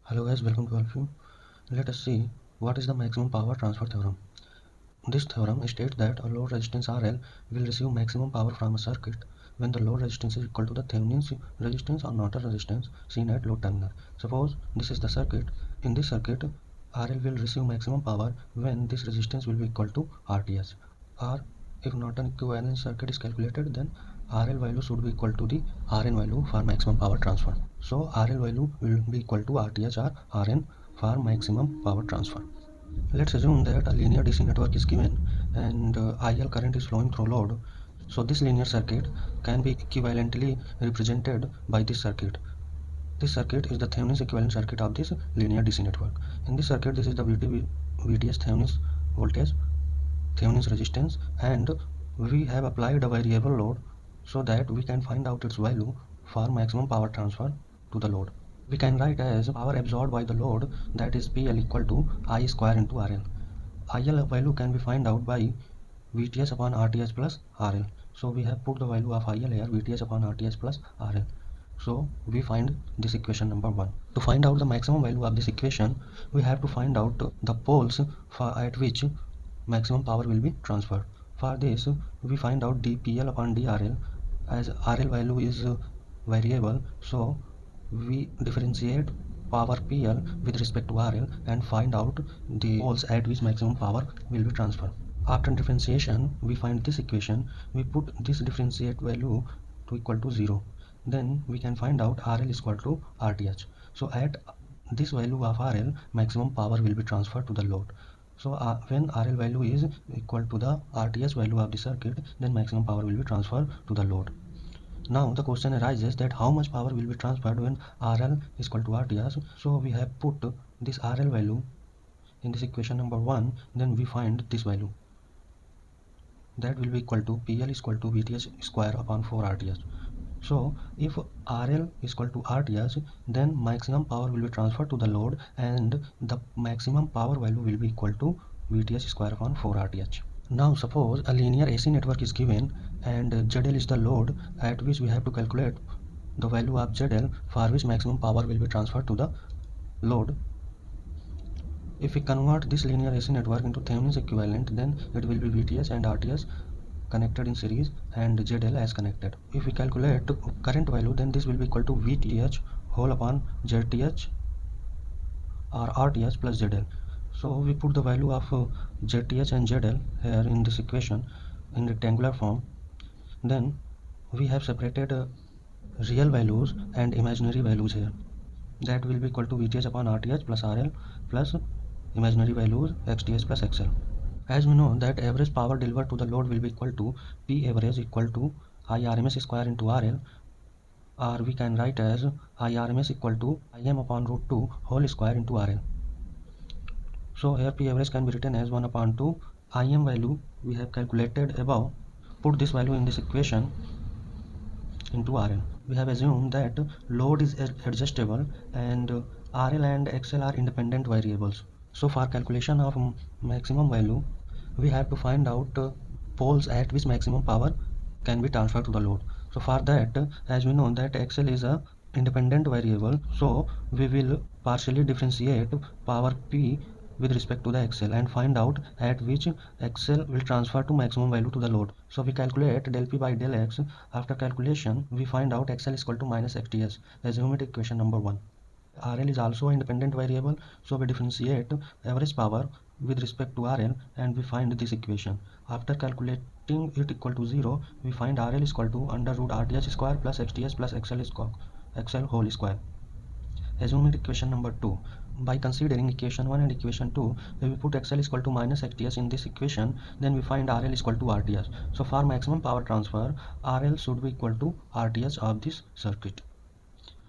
Hello guys, welcome to all of you. Let us see what is the maximum power transfer theorem. This theorem states that a load resistance RL will receive maximum power from a circuit when the load resistance is equal to the Thevenin's resistance or Norton resistance seen at load terminal. Suppose this is the circuit. In this circuit, RL will receive maximum power when this resistance will be equal to RTH. Or if Norton equivalent circuit is calculated, then RL value should be equal to the Rn value for maximum power transfer. So RL value will be equal to RTH or Rn for maximum power transfer. Let's assume that a linear DC network is given and IL current is flowing through load. So this linear circuit can be equivalently represented by this circuit. This circuit is the Thevenin's equivalent circuit of this linear DC network. In this circuit, this is the VTH Thevenin's voltage, Thevenin's resistance, and we have applied a variable load so that we can find out its value for maximum power transfer to the load. We can write as power absorbed by the load, that is PL equal to I square into RL. IL value can be found out by VTH upon RTH plus RL. So we have put the value of IL here, VTH upon RTH plus RL. So we find this equation number 1. To find out the maximum value of this equation, we have to find out the poles at which maximum power will be transferred. For this, we find out dPL upon dRL, as RL value is variable, so we differentiate power PL with respect to RL and find out the poles at which maximum power will be transferred. After differentiation, we find this equation. We put this differentiate value to equal to 0. Then we can find out RL is equal to RTH. So at this value of RL, maximum power will be transferred to the load. So when RL value is equal to the RTH value of the circuit, then maximum power will be transferred to the load. Now the question arises that how much power will be transferred when RL is equal to RTH. So we have put this RL value in this equation number 1, then we find this value. That will be equal to PL is equal to VTH square upon 4 RTH. So if RL is equal to RTH, then maximum power will be transferred to the load and the maximum power value will be equal to VTH square upon 4 RTH. Now suppose a linear AC network is given and ZL is the load at which we have to calculate the value of ZL for which maximum power will be transferred to the load. If we convert this linear AC network into Thevenin's equivalent, then it will be VTH and RTH connected in series and ZL as connected. If we calculate current value, then this will be equal to VTH whole upon ZTH or RTH plus ZL. So we put the value of ZTH and ZL here in this equation in rectangular form. Then we have separated real values and imaginary values here. That will be equal to VTH upon RTH plus RL plus imaginary values XTH plus XL. As we know that average power delivered to the load will be equal to P average equal to IRMS square into RL, or we can write as IRMS equal to IM upon root 2 whole square into RL. So here P average can be written as 1 upon 2 IM value we have calculated above. Put this value in this equation into RL. We have assumed that load is adjustable and RL and XL are independent variables. So for calculation of maximum value, we have to find out poles at which maximum power can be transferred to the load. So for that, as we know that XL is a independent variable, so we will partially differentiate power P with respect to the XL and find out at which XL will transfer to maximum value to the load. So we calculate del P by del X. After calculation, we find out XL is equal to minus XTS. Assume it equation number 1. RL is also an independent variable, so we differentiate average power with respect to RL and we find this equation. After calculating it equal to 0, we find RL is equal to under root RTH square plus XTH plus XL whole square. Assume it equation number 2. By considering equation 1 and equation 2, if we put XL is equal to minus XTH in this equation, then we find RL is equal to RTH. So for maximum power transfer, RL should be equal to RTH of this circuit.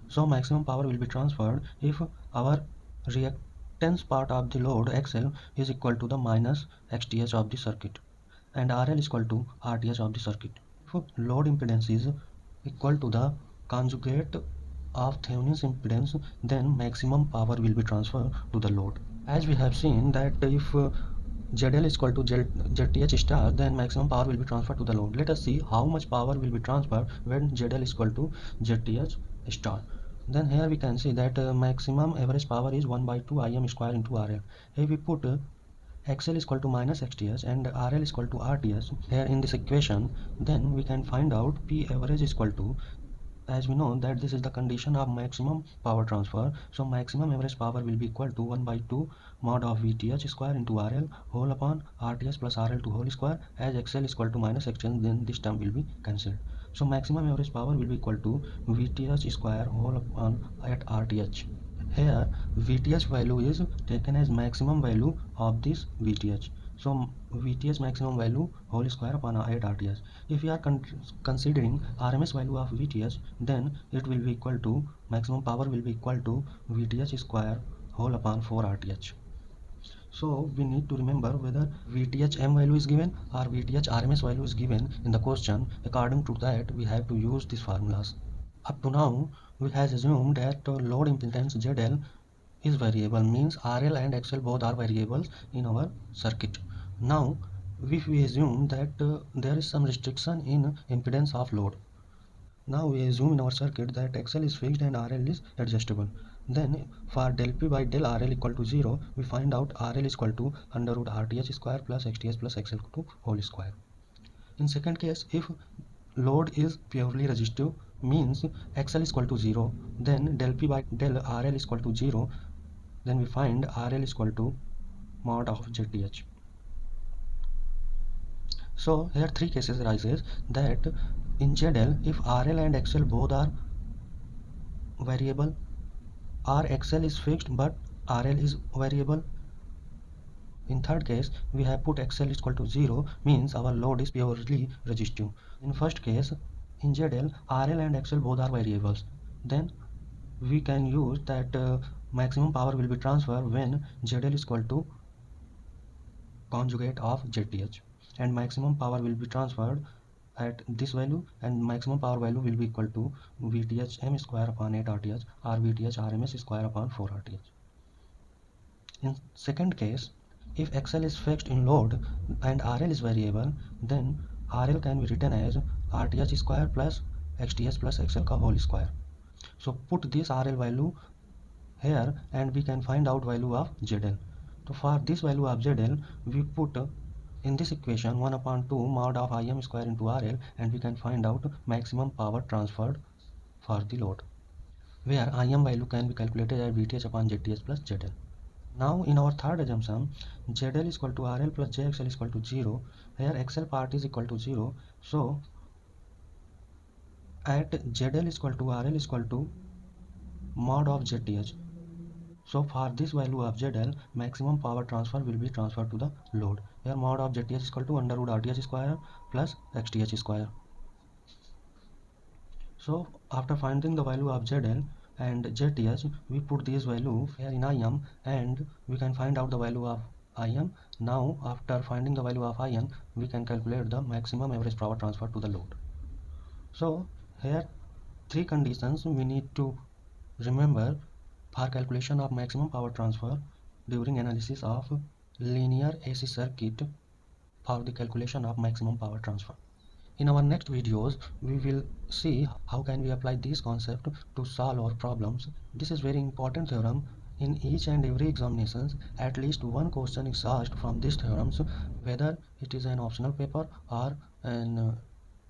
So maximum power will be transferred if our reactance part of the load XL is equal to the minus XTH of the circuit and RL is equal to RTH of the circuit. If load impedance is equal to the conjugate of Thevenin's impedance, then maximum power will be transferred to the load. As we have seen that if ZL is equal to ZTH star, then maximum power will be transferred to the load. Let us see how much power will be transferred when ZL is equal to ZTH star. Then here we can see that maximum average power is 1 by 2 Im square into RL. Here we put XL is equal to minus XTH and RL is equal to RTH here in this equation, then we can find out P average is equal to, as we know that this is the condition of maximum power transfer, so maximum average power will be equal to 1 by 2 mod of VTH square into RL whole upon RTH plus RL to whole square. As XL is equal to minus XTH, then this term will be cancelled. So maximum average power will be equal to VTH square whole upon at RTH. Here VTH value is taken as maximum value of this VTH. So VTH maximum value whole square upon 8 RTH. If we are considering RMS value of VTH, then it will be equal to, maximum power will be equal to VTH square whole upon 4 RTH. So we need to remember whether VTH M value is given or VTH RMS value is given in the question. According to that, we have to use these formulas. Up to now, we have assumed that load impedance ZL is variable, means RL and XL both are variables in our circuit. Now, if we assume that there is some restriction in impedance of load, now we assume in our circuit that XL is fixed and RL is adjustable. Then for del P by del RL equal to 0, we find out RL is equal to under root RTH square plus XTH plus XL to whole square. In second case, if load is purely resistive, means XL is equal to 0, then del P by del RL is equal to 0, then we find RL is equal to mod of ZTH. So here three cases arises that in ZL, if RL and XL both are variable, or XL is fixed but RL is variable. In third case, we have put XL is equal to 0, means our load is purely resistive. In first case, in ZL, RL and XL both are variables. Then we can use that maximum power will be transferred when ZL is equal to conjugate of ZTH, and maximum power will be transferred at this value, and maximum power value will be equal to VTH M square upon 8 RTH or VTH RMS square upon 4 RTH. In second case, if XL is fixed in load and RL is variable, then RL can be written as RTH square plus XTH plus XL ka whole square. So put this RL value here and we can find out value of ZL. So for this value of ZL, we put in this equation 1 upon 2 mod of Im square into RL, and we can find out maximum power transferred for the load, where Im value can be calculated as VTH upon ZTH plus ZL. Now in our third assumption, ZL is equal to RL plus JXL is equal to 0, here XL part is equal to 0, so at ZL is equal to RL is equal to mod of ZTH. So for this value of ZL, maximum power transfer will be transferred to the load. Here mod of ZTH is equal to under root RTH square plus XTH square. So after finding the value of ZL and ZTH, we put this value here in Im and we can find out the value of Im. Now after finding the value of Im, we can calculate the maximum average power transfer to the load. So here three conditions we need to remember for calculation of maximum power transfer during analysis of linear AC circuit for the calculation of maximum power transfer. In our next videos, we will see how can we apply this concept to solve our problems. This is very important theorem. In each and every examinations, at least one question is asked from this theorem, so whether it is an optional paper or an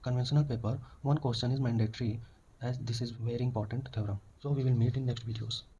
conventional paper, one question is mandatory, as this is very important theorem. So we will meet in next videos.